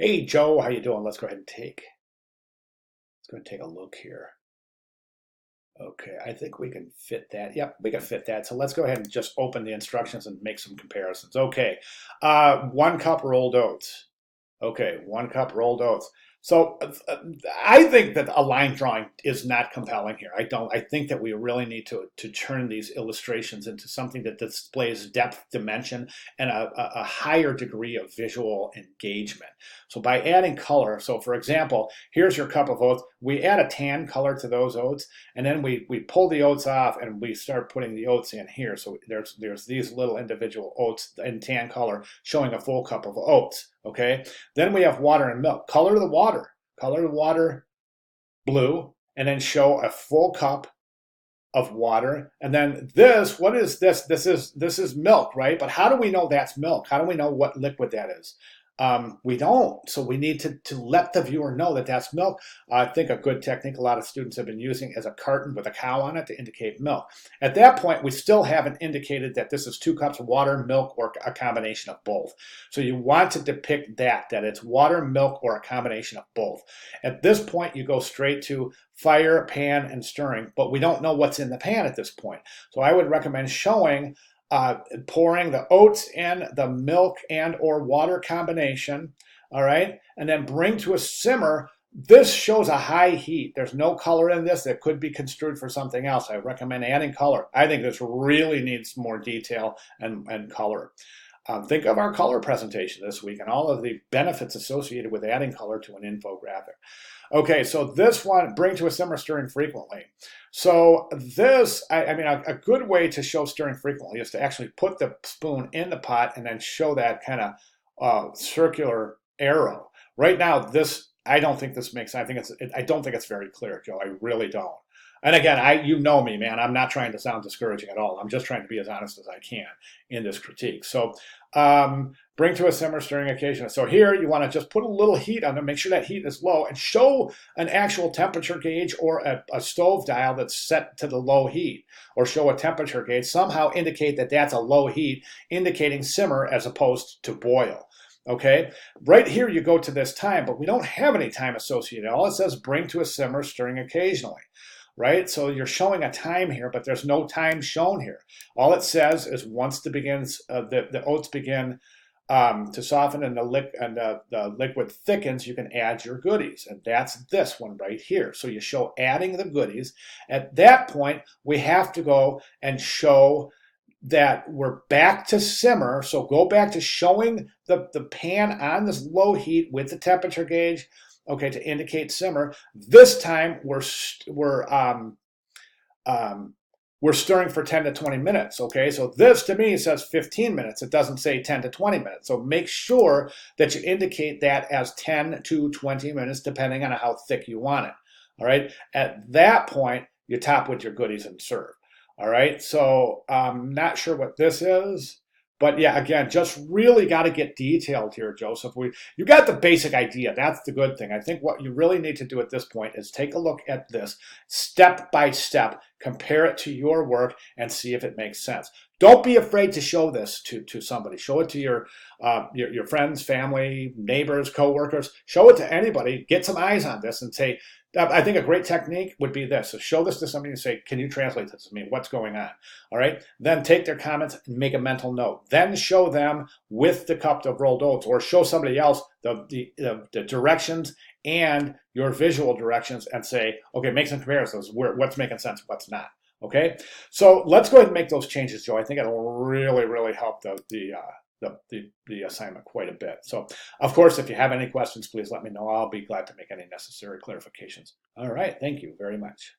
Hey Joe, how you doing? Let's go ahead and take a look here. Okay, I think we can fit that. Yep, we can fit that. So let's go ahead and just open the instructions and make some comparisons. Okay, 1 cup rolled oats. Okay, 1 cup rolled oats. So I think that a line drawing is not compelling here. I don't. I think that we really need to turn these illustrations into something that displays depth, dimension, and a higher degree of visual engagement. So by adding color, so for example, here's your cup of oats. We add a tan color to those oats, and then we pull the oats off and we start putting the oats in here. So there's these little individual oats in tan color showing a full cup of oats. Okay. Then we have water and milk. Color the water. Color the water blue, and then show a full cup of water. And then this, what is this? This is milk, right? But how do we know that's milk? How do we know what liquid that is? We don't. So we need to let the viewer know that that's milk. I think a good technique a lot of students have been using is a carton with a cow on it to indicate milk. At that point, we still haven't indicated that this is 2 cups of water, milk, or a combination of both. So you want to depict that it's water, milk, or a combination of both. At this point, you go straight to fire, pan, and stirring, but we don't know what's in the pan at this point. So I would recommend showing pouring the oats in, the milk and or water combination, all right, and then bring to a simmer. This shows a high heat. There's no color in this that could be construed for something else. I recommend adding color. I think this really needs more detail and color. Think of our color presentation this week and all of the benefits associated with adding color to an infographic. Okay, so this one, bring to a simmer, stirring frequently. So this, I mean, a good way to show stirring frequently is to actually put the spoon in the pot and then show that kind of circular arrow. Right now, this, I don't think this makes, I don't think it's very clear, Joe. I really don't. And again, you know me, man. I'm not trying to sound discouraging at all. I'm just trying to be as honest as I can in this critique. So bring to a simmer, stirring occasionally. So here you want to just put a little heat on it, make sure that heat is low, and show an actual temperature gauge or a stove dial that's set to the low heat, or show a temperature gauge. Somehow indicate that that's a low heat, indicating simmer as opposed to boil. Okay, right here you go to this time, but we don't have any time associated. All it says, bring to a simmer, stirring occasionally. Right? So you're showing a time here, but there's no time shown here. All it says is once the oats begin to soften and the liquid thickens, you can add your goodies. And that's this one right here. So you show adding the goodies. At that point, we have to go and show that we're back to simmer. So go back to showing the pan on this low heat with the temperature gauge, okay, to indicate simmer. This time we're stirring for 10 to 20 minutes, okay? So this to me says 15 minutes. It doesn't say 10 to 20 minutes. So make sure that you indicate that as 10 to 20 minutes, depending on how thick you want it, all right? At that point, you top with your goodies and serve, all right? So I'm not sure what this is. But yeah, again, just really got to get detailed here, Joseph. You got the basic idea. That's the good thing. I think what you really need to do at this point is take a look at this step by step, compare it to your work, and see if it makes sense. Don't be afraid to show this to somebody. Show it to your friends, family, neighbors, coworkers. Show it to anybody. Get some eyes on this and say, I think a great technique would be this. So show this to somebody and say, can you translate this to me? What's going on? All right. Then take their comments and make a mental note. Then show them with the cup of rolled oats, or show somebody else the directions and your visual directions and say, okay, make some comparisons. What's making sense, what's not. Okay. So let's go ahead and make those changes, Joe. I think it'll really, really help the assignment quite a bit. So, of course, if you have any questions, please let me know. I'll be glad to make any necessary clarifications. All right. Thank you very much.